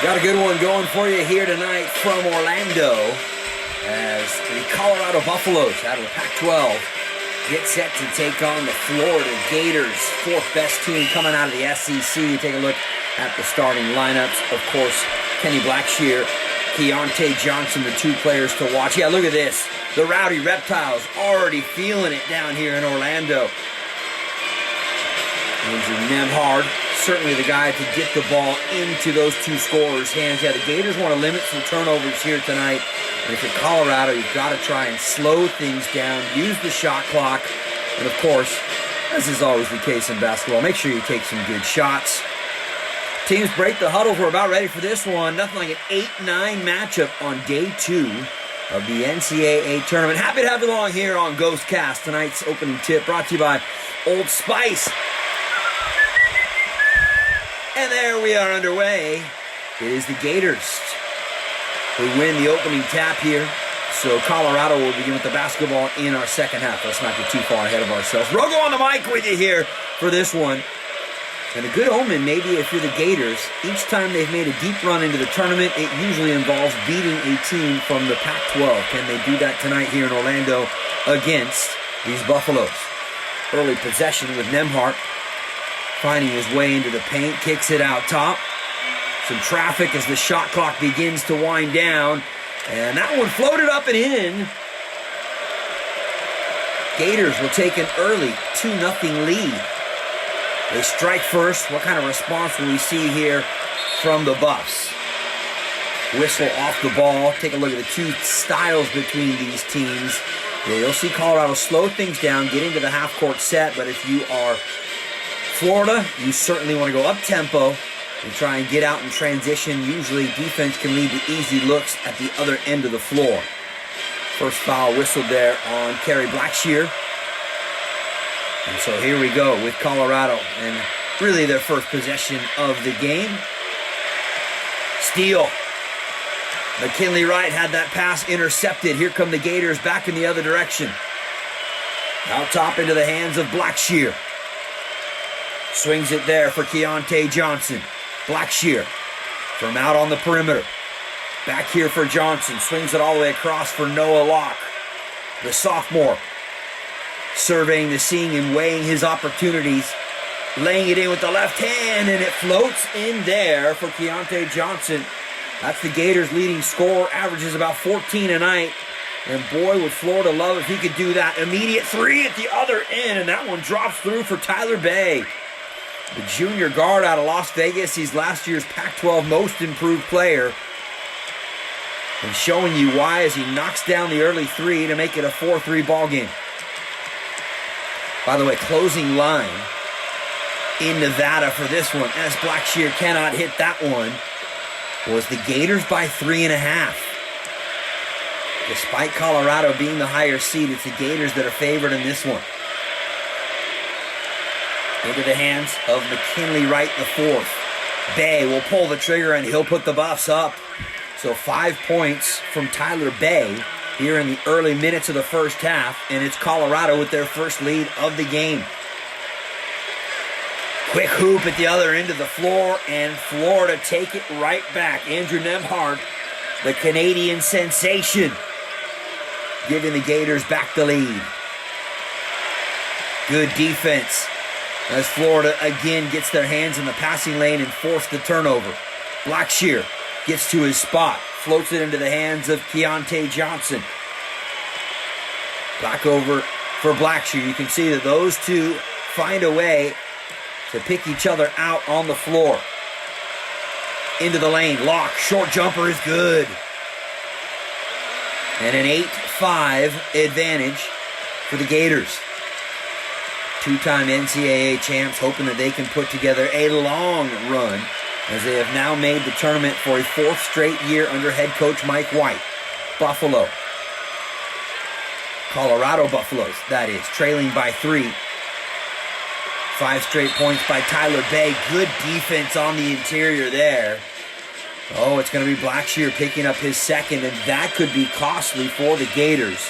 Got a good one going for you here tonight from Orlando as the Colorado Buffaloes out of the Pac-12 get set to take on the Florida Gators, fourth best team coming out of the SEC. Take a look at the starting lineups. Of course, Kenny Blackshear, Keontae Johnson, the two players to watch. Yeah, look at this. The Rowdy Reptiles already feeling it down here in Orlando. Andrew Nemhard, certainly the guy to get the ball into those two scorers' hands. Yeah, the Gators want to limit some turnovers here tonight. And if you're Colorado, you've got to try and slow things down, use the shot clock. And of course, as is always the case in basketball, make sure you take some good shots. Teams break the huddles. We're about ready for this one. Nothing like an 8-9 matchup on day 2 of the NCAA tournament. Happy to have you along here on Ghostcast. Tonight's opening tip brought to you by Old Spice. And there we are underway. It is the Gators who win the opening tap here. So Colorado will begin with the basketball in our second half. Let's not get too far ahead of ourselves. Rogo on the mic with you here for this one. And a good omen, maybe, if you're the Gators, each time they've made a deep run into the tournament, it usually involves beating a team from the Pac-12. Can they do that tonight here in Orlando against these Buffaloes? Early possession with Nemhart finding his way into the paint, kicks it out top. Some traffic as the shot clock begins to wind down. And that one floated up and in. Gators will take an early 2-0 lead. They strike first. What kind of response will we see here from the Buffs? Whistle off the ball. Take a look at the two styles between these teams. Yeah, you'll see Colorado slow things down, get into the half-court set, but if you are Florida, you certainly want to go up-tempo and try and get out in transition. Usually defense can lead to easy looks at the other end of the floor. First foul whistled there on Kerry Blackshear. And so here we go with Colorado and really their first possession of the game. Steal. McKinley Wright had that pass intercepted. Here come the Gators back in the other direction. Out top into the hands of Blackshear. Swings it there for Keontae Johnson. Blackshear from out on the perimeter. Back here for Johnson. Swings it all the way across for Noah Locke. The sophomore surveying the scene and weighing his opportunities. Laying it in with the left hand, and it floats in there for Keontae Johnson. That's the Gators' leading scorer. Averages about 14 a night. And boy, would Florida love if he could do that. Immediate three at the other end, and that one drops through for Tyler Bay. The junior guard out of Las Vegas. He's last year's Pac-12 most improved player. And showing you why as he knocks down the early three to make it a 4-3 ball game. By the way, closing line in Nevada for this one, as Blackshear cannot hit that one, was the Gators by 3.5. Despite Colorado being the higher seed, it's the Gators that are favored in this one. Into the hands of McKinley Wright IV. Bay will pull the trigger and he'll put the Buffs up. So 5 points from Tyler Bay here in the early minutes of the first half. And it's Colorado with their first lead of the game. Quick hoop at the other end of the floor, and Florida take it right back. Andrew Nemhard, the Canadian sensation, giving the Gators back the lead. Good defense as Florida again gets their hands in the passing lane and force the turnover. Blackshear gets to his spot, floats it into the hands of Keontae Johnson. Back over for Blackshear. You can see that those two find a way to pick each other out on the floor. Into the lane. Locke. Short jumper is good. And an 8-5 advantage for the Gators. Two-time NCAA champs hoping that they can put together a long run as they have now made the tournament for a 4th straight year under head coach Mike White. Buffalo. Colorado Buffaloes, that is, trailing by 3. 5 straight points by Tyler Bay. Good defense on the interior there. Oh, it's going to be Blackshear picking up his second, and that could be costly for the Gators.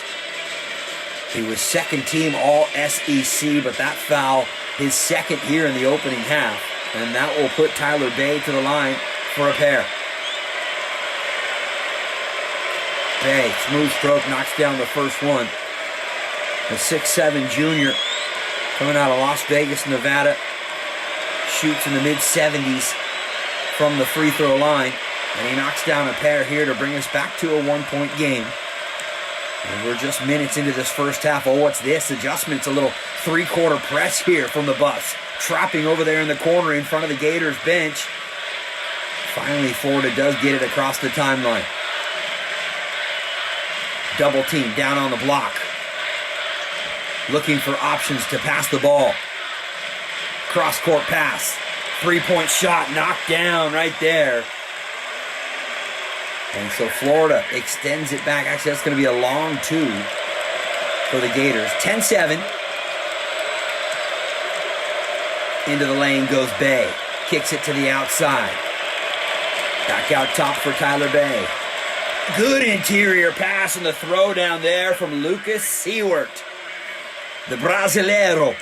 He was second team All-SEC, but that foul, his second here in the opening half. And that will put Tyler Bay to the line for a pair. Bay, smooth stroke, knocks down the first one. The 6'7" junior coming out of Las Vegas, Nevada. Shoots in the mid-70s from the free throw line. And he knocks down a pair here to bring us back to a 1-point game. And we're just minutes into this first half. Oh, what's this? Adjustments, a little three-quarter press here from the Buffs. Trapping over there in the corner in front of the Gators bench. Finally, Florida does get it across the timeline. Double team down on the block. Looking for options to pass the ball. Cross-court pass. Three-point shot knocked down right there. And so Florida extends it back. Actually, that's going to be a long two for the Gators. 10-7. Into the lane goes Bay. Kicks it to the outside. Back out top for Tyler Bay. Good interior pass and the throw down there from Lucas Seward. The Brasileiro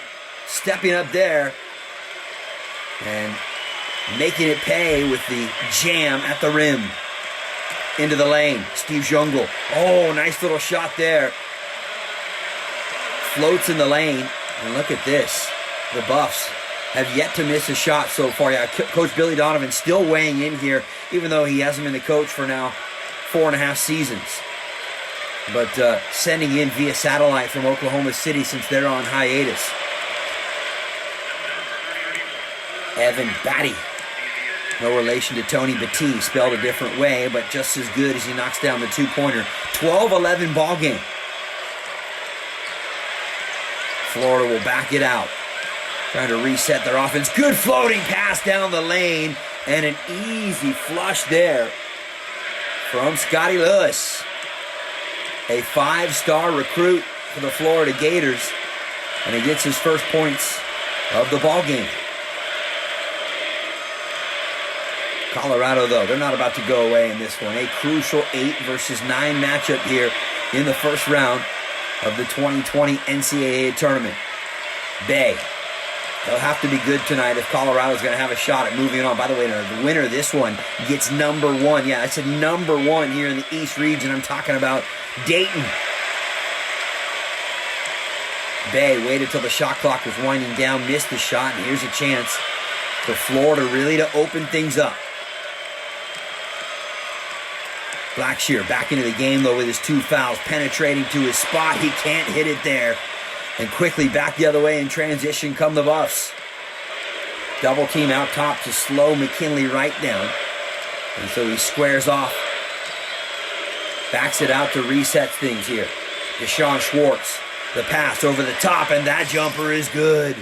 stepping up there and making it pay with the jam at the rim. Into the lane, Steve Jungle. Oh, nice little shot there. Floats in the lane. And look at this. The Buffs have yet to miss a shot so far. Yeah, Coach Billy Donovan still weighing in here, even though he hasn't been the coach for now 4.5 seasons. But sending in via satellite from Oklahoma City since they're on hiatus. Evan Batty. No relation to Tony Batty, spelled a different way, but just as good as he knocks down the two-pointer. 12-11 ball game. Florida will back it out. Trying to reset their offense. Good floating pass down the lane. And an easy flush there from Scotty Lewis. A 5-star recruit for the Florida Gators. And he gets his first points of the ball game. Colorado, though, they're not about to go away in this one. A crucial 8 versus 9 matchup here in the first round of the 2020 NCAA tournament. Bay. They'll have to be good tonight if Colorado's going to have a shot at moving on. By the way, the winner of this one gets number 1. Yeah, I said number 1 here in the East region. I'm talking about Dayton. Bay waited till the shot clock was winding down, missed the shot, and here's a chance for Florida really to open things up. Blackshear back into the game, though, with his 2 fouls. Penetrating to his spot. He can't hit it there. And quickly back the other way in transition come the Buffs. Double team out top to slow McKinley Wright down. And so he squares off. Backs it out to reset things here. Deshaun Schwartz. The pass over the top, and that jumper is good.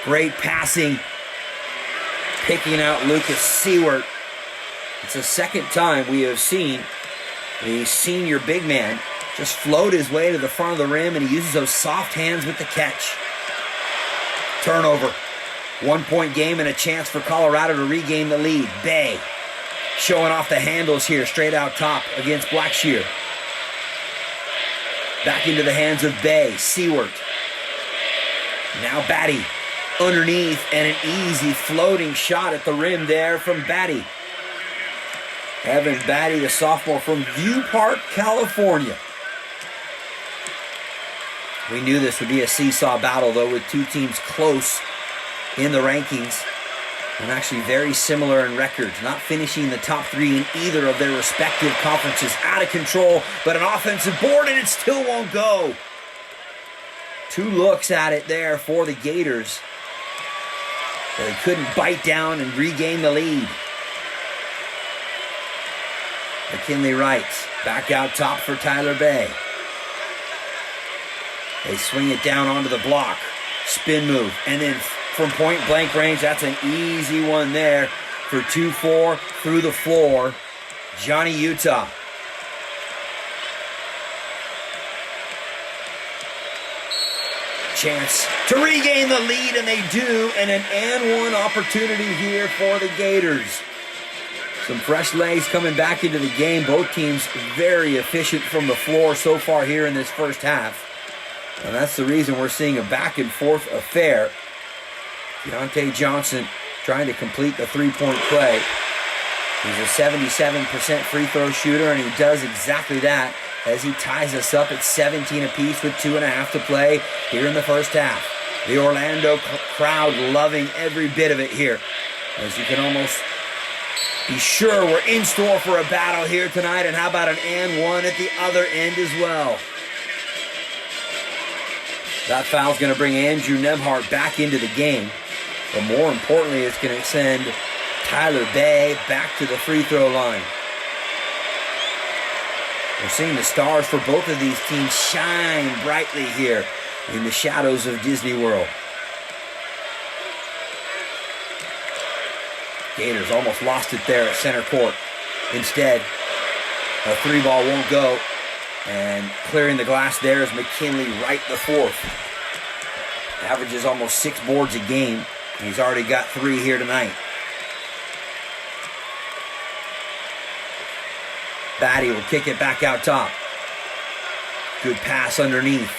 Great passing. Picking out Lucas Seward. It's the second time we have seen the senior big man just float his way to the front of the rim, and he uses those soft hands with the catch. Turnover. 1-point game and a chance for Colorado to regain the lead. Bay showing off the handles here straight out top against Blackshear. Back into the hands of Bay. Seward. Now Batty underneath, and an easy floating shot at the rim there from Batty. Evan Batty, the sophomore from View Park, California. We knew this would be a seesaw battle, though, with two teams close in the rankings and actually very similar in records, not finishing the top 3 in either of their respective conferences. Out of control, but an offensive board, and it still won't go. 2 looks at it there for the Gators. They couldn't bite down and regain the lead. McKinley Wright back out top for Tyler Bay. They swing it down onto the block. Spin move. And then from point blank range, that's an easy one there for 2-4 through the floor. Johnny Utah. Chance to regain the lead, and they do. And an and one opportunity here for the Gators. Some fresh legs coming back into the game. Both teams very efficient from the floor so far here in this first half. And that's the reason we're seeing a back-and-forth affair. Deontay Johnson trying to complete the three-point play. He's a 77% free throw shooter, and he does exactly that as he ties us up at 17 apiece with 2.5 to play here in the first half. The Orlando crowd loving every bit of it here, as you can almost be sure we're in store for a battle here tonight. And how about an and one at the other end as well? That foul's going to bring Andrew Nembhard back into the game. But more importantly, it's going to send Tyler Bay back to the free throw line. We're seeing the stars for both of these teams shine brightly here in the shadows of Disney World. Gators almost lost it there at center court. Instead, a three ball won't go. And clearing the glass there is McKinley Wright the fourth. Averages almost 6 boards a game. He's already got 3 here tonight. Batty will kick it back out top. Good pass underneath.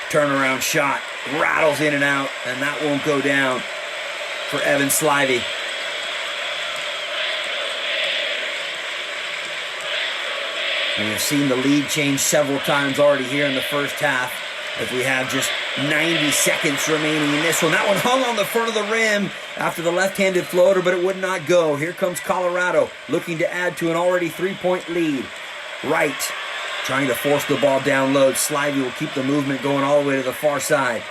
Turnaround shot. Rattles in and out. And that won't go down for Evan Slivey. And we've seen the lead change several times already here in the first half, as we have just 90 seconds remaining in this one. That one hung on the front of the rim after the left-handed floater, but it would not go. Here comes Colorado, looking to add to an already 3-point lead. Wright trying to force the ball down low. Slivey will keep the movement going all the way to the far side.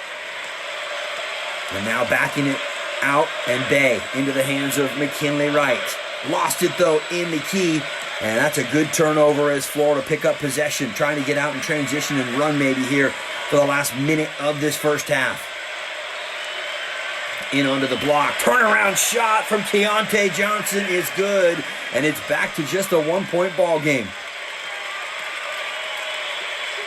And now backing it out, and Bay into the hands of McKinley Wright. Lost it, though, in the key. And that's a good turnover as Florida pick up possession, trying to get out in transition and run maybe here for the last minute of this first half. In onto the block. Turnaround shot from Keontae Johnson is good. And it's back to just a 1-point ball game.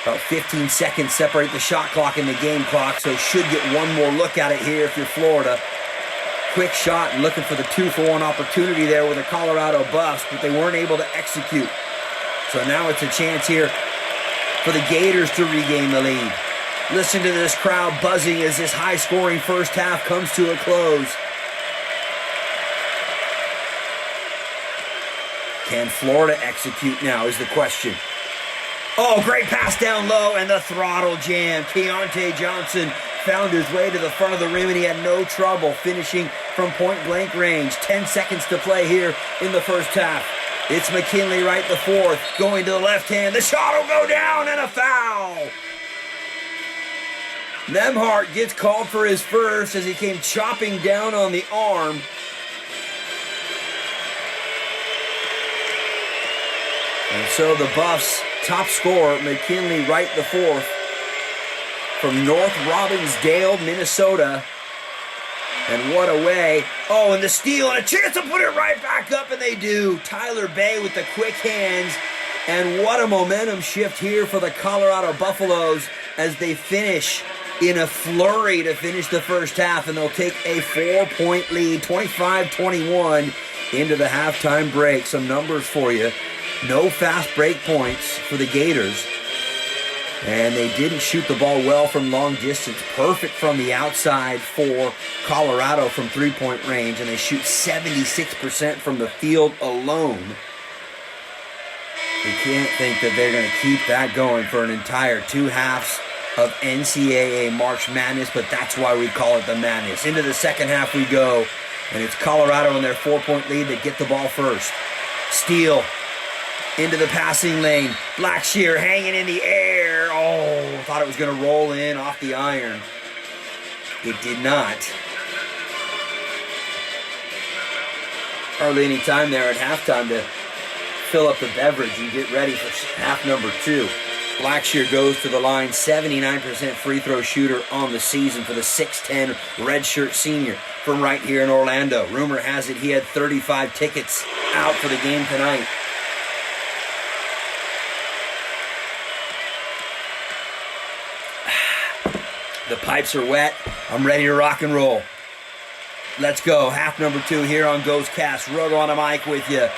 About 15 seconds separate the shot clock and the game clock, so should get one more look at it here if you're Florida. Quick shot and looking for the 2-for-1 opportunity there with a Colorado bust, but they weren't able to execute. So now it's a chance here for the Gators to regain the lead. Listen to this crowd buzzing as this high-scoring first half comes to a close. Can Florida execute now is the question. Oh, great pass down low and the throttle jam. Keontae Johnson found his way to the front of the rim, and he had no trouble finishing from point-blank range. 10 seconds to play here in the first half. It's McKinley Wright the fourth, going to the left hand. The shot will go down, and a foul. Nembhard gets called for his first as he came chopping down on the arm. And so the Buffs' top scorer, McKinley Wright the fourth, from North Robbinsdale, Minnesota. And what a way. Oh, and the steal and a chance to put it right back up, and they do. Tyler Bay with the quick hands. And what a momentum shift here for the Colorado Buffaloes as they finish in a flurry to finish the first half. And they'll take a 4-point lead, 25-21, into the halftime break. Some numbers for you. No fast break points for the Gators. And they didn't shoot the ball well from long distance. Perfect from the outside for Colorado from 3-point range. And they shoot 76% from the field alone. You can't think that they're going to keep that going for an entire 2 halves of NCAA March Madness. But that's why we call it the Madness. Into the second half we go. And it's Colorado in their 4-point lead that get the ball first. Steele into the passing lane. Blackshear hanging in the air. Oh, thought it was going to roll in off the iron. It did not. Hardly any time there at halftime to fill up the beverage and get ready for half number 2. Blackshear goes to the line, 79% free throw shooter on the season for the 6'10 redshirt senior from right here in Orlando. Rumor has it he had 35 tickets out for the game tonight. The pipes are wet. I'm ready to rock and roll. Let's go. Half number 2 here on ghostcast. Roto on a mic with you.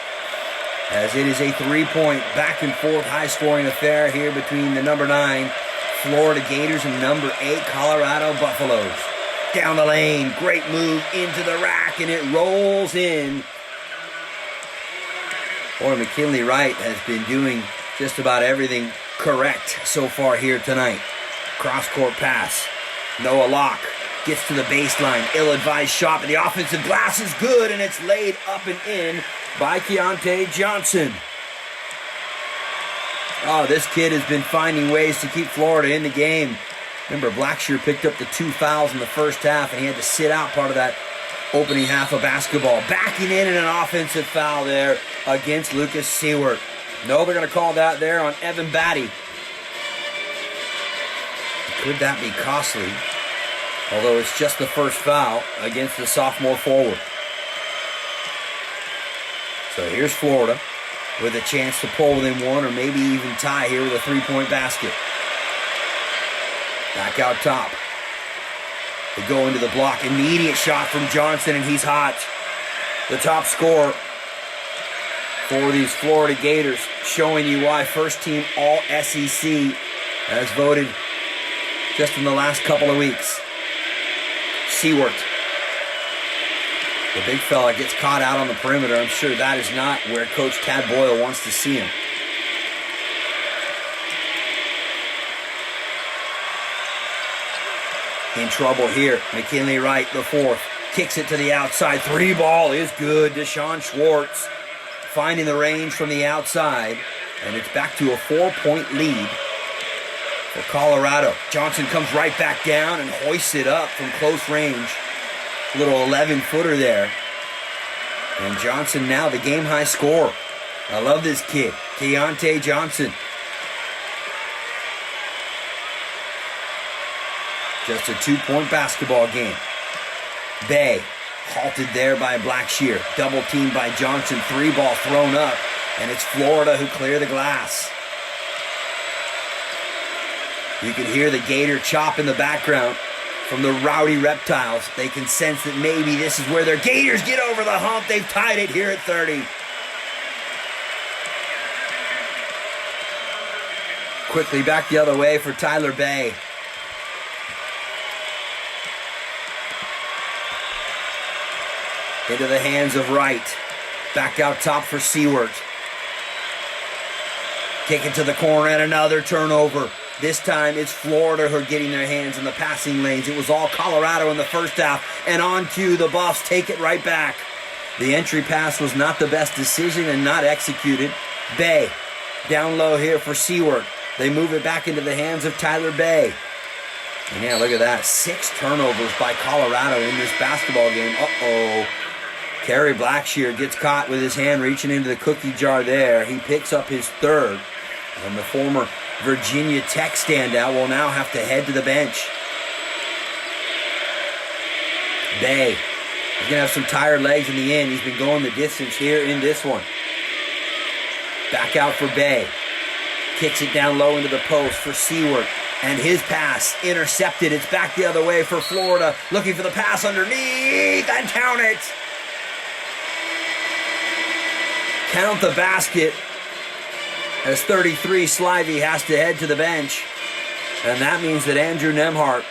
As it is a 3-point back and forth high-scoring affair here between the number 9 Florida Gators and number 8 Colorado Buffaloes. Down the lane. Great move into the rack, and it rolls in. Boy, McKinley Wright has been doing just about everything correct so far here tonight. Cross-court pass. Noah Locke gets to the baseline. Ill-advised shot, but the offensive glass is good, and it's laid up and in by Keontae Johnson. Oh, this kid has been finding ways to keep Florida in the game. Remember, Blackshear picked up the 2 fouls in the first half, and he had to sit out part of that opening half of basketball. Backing in an offensive foul there against Lucas Seward. No, they're going to call that there on Evan Batty. Could that be costly? Although it's just the first foul against the sophomore forward. So here's Florida with a chance to pull within one or maybe even tie here with a three-point basket. Back out top. They go into the block. Immediate shot from Johnson, and he's hot. The top scorer for these Florida Gators, showing you why first-team All-SEC has voted just in the last couple of weeks. Seward. The big fella gets caught out on the perimeter. I'm sure that is not where Coach Tad Boyle wants to see him. In trouble here. McKinley Wright, the fourth. Kicks it to the outside. Three ball is good. Deshaun Schwartz finding the range from the outside. And it's back to a 4-point lead for Colorado. Johnson comes right back down and hoists it up from close range. Little 11-footer there. And Johnson now the game-high scorer. I love this kid. Keontae Johnson. Just a 2-point basketball game. Bay halted there by Blackshear. Double teamed by Johnson. 3-ball thrown up. And it's Florida who clear the glass. You can hear the Gator chop in the background from the Rowdy Reptiles. They can sense that maybe this is where their Gators get over the hump. They've tied it here at 30. Quickly back the other way for Tyler Bay. Into the hands of Wright. Back out top for Seward. Kick it to the corner and another turnover. This time it's Florida who are getting their hands in the passing lanes. It was all Colorado in the first half. And on cue, the Buffs take it right back. The entry pass was not the best decision and not executed. Bay down low here for Seward. They move it back into the hands of Tyler Bay. And yeah, look at that. 6 turnovers by Colorado in this basketball game. Uh-oh. Kerry Blackshear gets caught with his hand reaching into the cookie jar there. He picks up his third. And the former Virginia Tech standout will now have to head to the bench. Bay. He's going to have some tired legs in the end. He's been going the distance here in this one. Back out for Bay. Kicks it down low into the post for Seward. And his pass intercepted. It's back the other way for Florida. Looking for the pass underneath and count it. Count the basket as 33 Slivey has to head to the bench. And that means that Andrew Nemhart,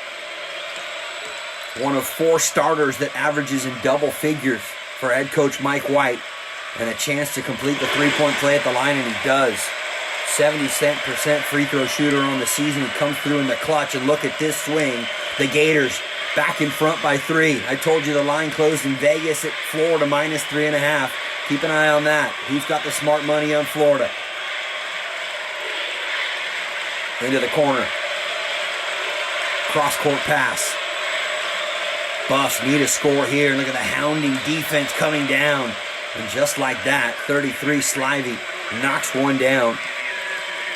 one of 4 starters that averages in double figures for head coach Mike White, and a chance to complete the 3-point play at the line, and he does. 70% free throw shooter on the season. He comes through in the clutch, and look at this swing. The Gators back in front by 3. I told you the line closed in Vegas at Florida minus 3.5. Keep an eye on that. Who's got the smart money on Florida? Into the corner. Cross-court pass. Buffs need a score here. Look at the hounding defense coming down. And just like that, 33 Slivey knocks one down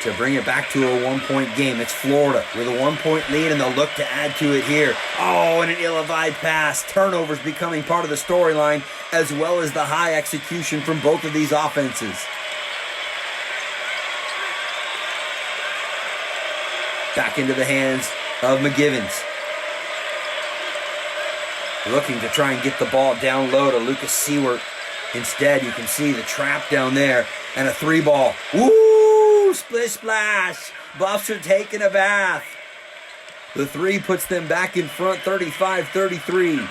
to bring it back to a 1-point game. It's Florida with a 1-point lead, and they'll look to add to it here. Oh, and an ill-advised pass. Turnovers becoming part of the storyline, as well as the high execution from both of these offenses. Back into the hands of McGivens. Looking to try and get the ball down low to Lucas Seward. Instead, you can see the trap down there and a 3-ball. Woo! Splish splash. Buffs are taking a bath. The 3 puts them back in front, 35-33.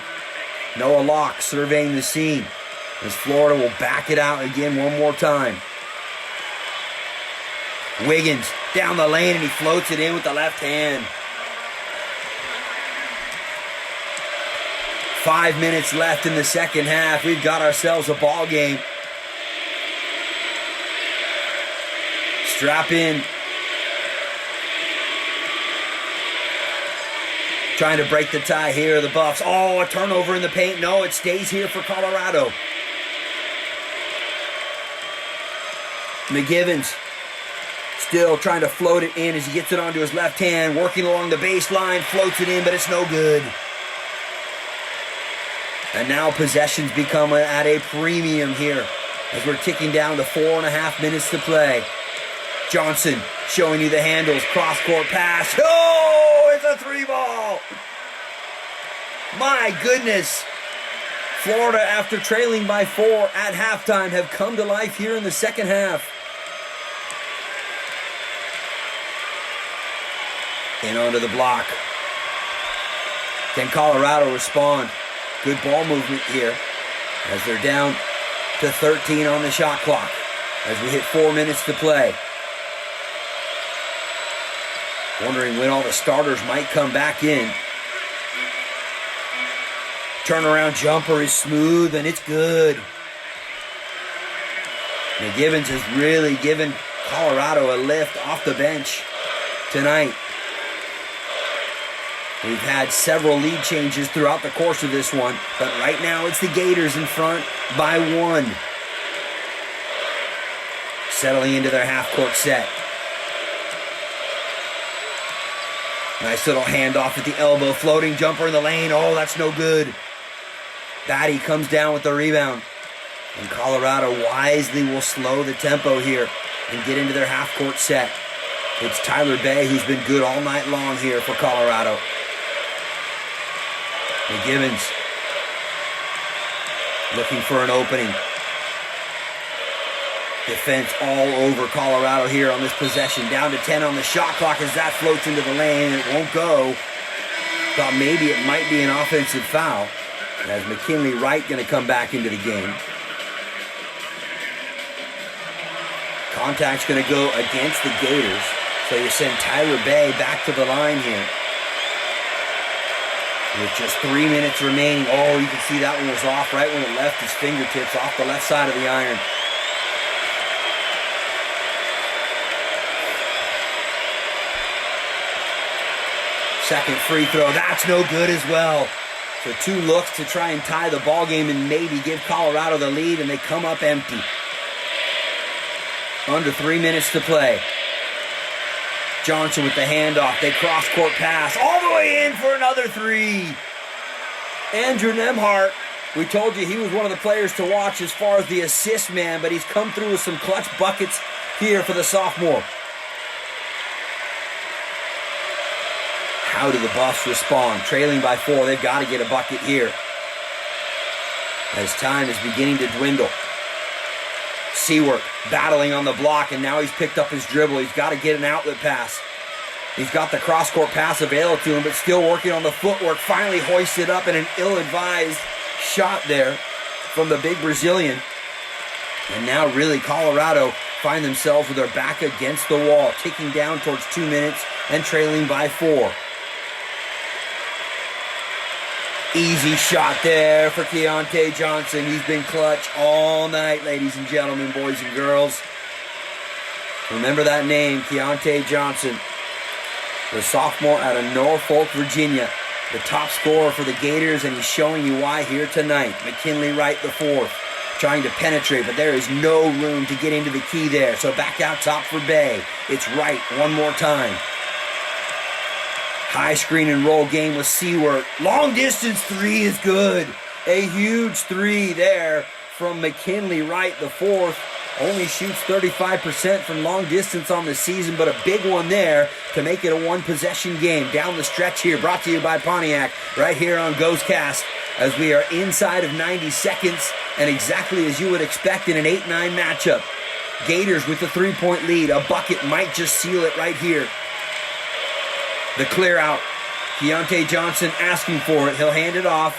Noah Locke surveying the scene as Florida will back it out again one more time. Wiggins down the lane, and he floats it in with the left hand. 5 minutes left in the second half. We've got ourselves a ball game. Strap in. Trying to break the tie here, the Buffs. Oh, a turnover in the paint. No, it stays here for Colorado. McGivens still trying to float it in as he gets it onto his left hand, working along the baseline, floats it in, but it's no good. And now possessions become at a premium here as we're ticking down to 4.5 minutes to play. Johnson showing you the handles, cross-court pass. Oh, it's a 3-ball. My goodness. Florida, after trailing by 4 at halftime, have come to life here in the second half. In onto the block. Can Colorado respond? Good ball movement here as they're down to 13 on the shot clock as we hit 4 minutes to play. Wondering when all the starters might come back in. Turnaround jumper is smooth and it's good. McGivens has really given Colorado a lift off the bench tonight. We've had several lead changes throughout the course of this one, but right now it's the Gators in front by 1. Settling into their half-court set. Nice little handoff at the elbow, floating jumper in the lane. Oh, that's no good. Batty comes down with the rebound. And Colorado wisely will slow the tempo here and get into their half-court set. It's Tyler Bay who's been good all night long here for Colorado. McGivens looking for an opening. Defense all over Colorado here on this possession. Down to 10 on the shot clock as that floats into the lane. It won't go. Thought maybe it might be an offensive foul. As McKinley Wright going to come back into the game. Contact's going to go against the Gators. So you send Tyler Bay back to the line here. With just 3 minutes remaining. Oh, you can see that one was off right when it left his fingertips off the left side of the iron. Second free throw. That's no good as well. So 2 looks to try and tie the ball game and maybe give Colorado the lead, and they come up empty. Under 3 minutes to play. Johnson with the handoff. They cross-court pass all the way in for another 3. Andrew Nembhard, we told you he was one of the players to watch as far as the assist man, but he's come through with some clutch buckets here for the sophomore. How do the Buffs respond? Trailing by 4, they've got to get a bucket here. As time is beginning to dwindle. Seward battling on the block, and now he's picked up his dribble. He's got to get an outlet pass. He's got the cross-court pass available to him, but still working on the footwork. Finally hoists it up in an ill-advised shot there from the big Brazilian. And now really Colorado find themselves with their back against the wall, ticking down towards 2 minutes and trailing by 4. Easy shot there for Keontae Johnson. He's been clutch all night, ladies and gentlemen, boys and girls. Remember that name, Keontae Johnson. The sophomore out of Norfolk, Virginia. The top scorer for the Gators, and he's showing you why here tonight. McKinley Wright IV trying to penetrate, but there is no room to get into the key there. So back out top for Bay. It's Wright one more time. High screen and roll game with Seward. Long distance 3 is good. A huge 3 there from McKinley Wright IV. Only shoots 35% from long distance on the season, but a big one there to make it a 1-possession game. Down the stretch here, brought to you by Pontiac, right here on Ghostcast, as we are inside of 90 seconds, and exactly as you would expect in an 8-9 matchup. Gators with the 3-point lead. A bucket might just seal it right here. The clear out. Keontae Johnson asking for it. He'll hand it off.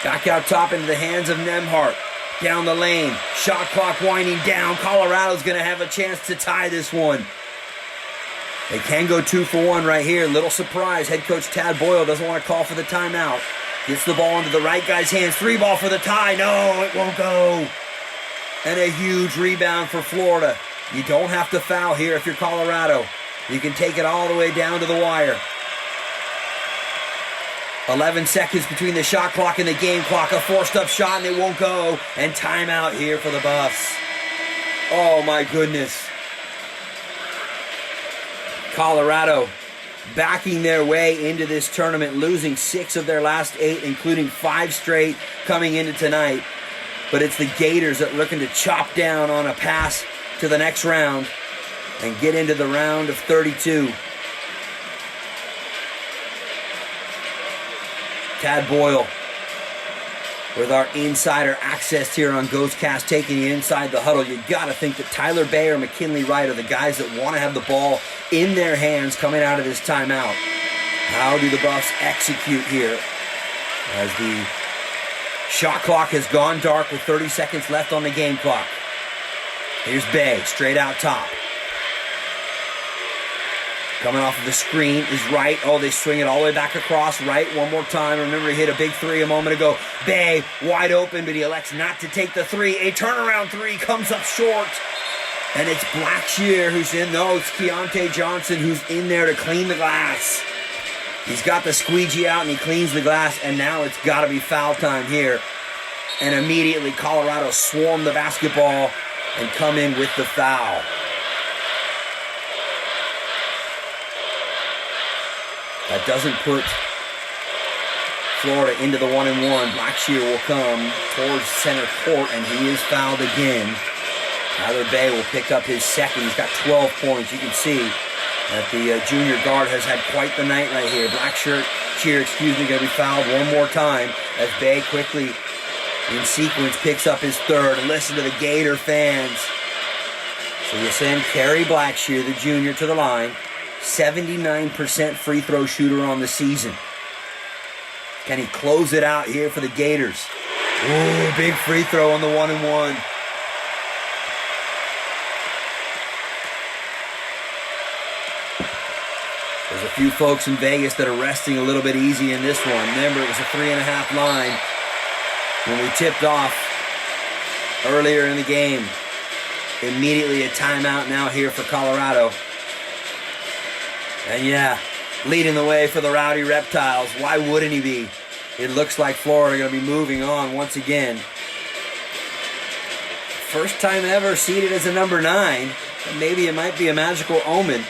Back out top into the hands of Nembhard. down the lane. Shot clock winding down. Colorado's going to have a chance to tie this one. They can go 2 for 1 right here. Little surprise. Head coach Tad Boyle doesn't want to call for the timeout. Gets the ball into the right guy's hands. 3-ball for the tie. No, it won't go. And a huge rebound for Florida. You don't have to foul here if you're Colorado. You can take it all the way down to the wire. 11 seconds between the shot clock and the game clock. A forced up shot and it won't go. And timeout here for the Buffs. Oh my goodness. Colorado backing their way into this tournament, losing 6 of their last 8, including 5 straight coming into tonight. But it's the Gators that are looking to chop down on a pass to the next round and get into the round of 32. Tad Boyle with our insider access here on Ghostcast, taking you inside the huddle. You got to think that Tyler Bay or McKinley Wright are the guys that want to have the ball in their hands coming out of this timeout. How do the Buffs execute here as the shot clock has gone dark with 30 seconds left on the game clock? Here's Bay, straight out top. Coming off of the screen is Wright. Oh, they swing it all the way back across. Wright one more time. Remember, he hit a big 3 a moment ago. Bay wide open, but he elects not to take the 3. A turnaround 3 comes up short. And it's Blackshear who's in. No, it's Keontae Johnson who's in there to clean the glass. He's got the squeegee out and he cleans the glass. And now it's got to be foul time here. And immediately Colorado swarm the basketball and come in with the foul. That doesn't put Florida into the 1-and-1. Blackshear will come towards center court, and he is fouled again. Tyler Bay will pick up his second. He's got 12 points. You can see that the junior guard has had quite the night right here. Blackshear, going to be fouled one more time as Bay quickly, in sequence, picks up his third. Listen to the Gator fans. So you send Kerry Blackshear, the junior, to the line. 79% free throw shooter on the season. Can he close it out here for the Gators? Ooh, big free throw on the 1-and-1. There's a few folks in Vegas that are resting a little bit easy in this one. Remember, it was a 3.5 line when we tipped off earlier in the game. Immediately a timeout now here for Colorado. And yeah, leading the way for the Rowdy Reptiles. Why wouldn't he be? It looks like Florida going to be moving on once again. First time ever seeded as a number 9. Maybe it might be a magical omen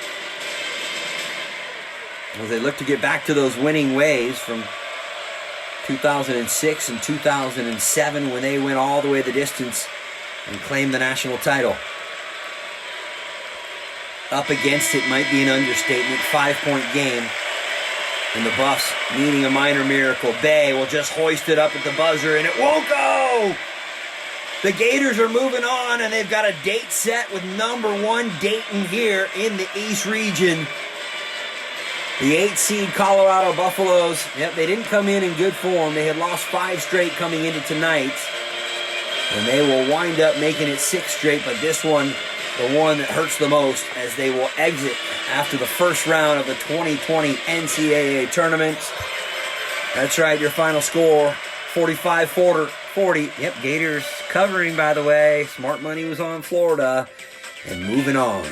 as they look to get back to those winning ways from 2006 and 2007 when they went all the way the distance and claimed the national title. Up against it might be an understatement. 5-point game. And the Buffs needing a minor miracle. Bay will just hoist it up at the buzzer and it won't go! The Gators are moving on and they've got a date set with number 1 Dayton here in the East region. The 8 seed Colorado Buffaloes, yep, they didn't come in good form. They had lost 5 straight coming into tonight. And they will wind up making it 6 straight, but this one, the one that hurts the most, as they will exit after the first round of the 2020 NCAA tournament. That's right, your final score, 45-40. Yep, Gators covering, by the way. Smart money was on Florida. And moving on.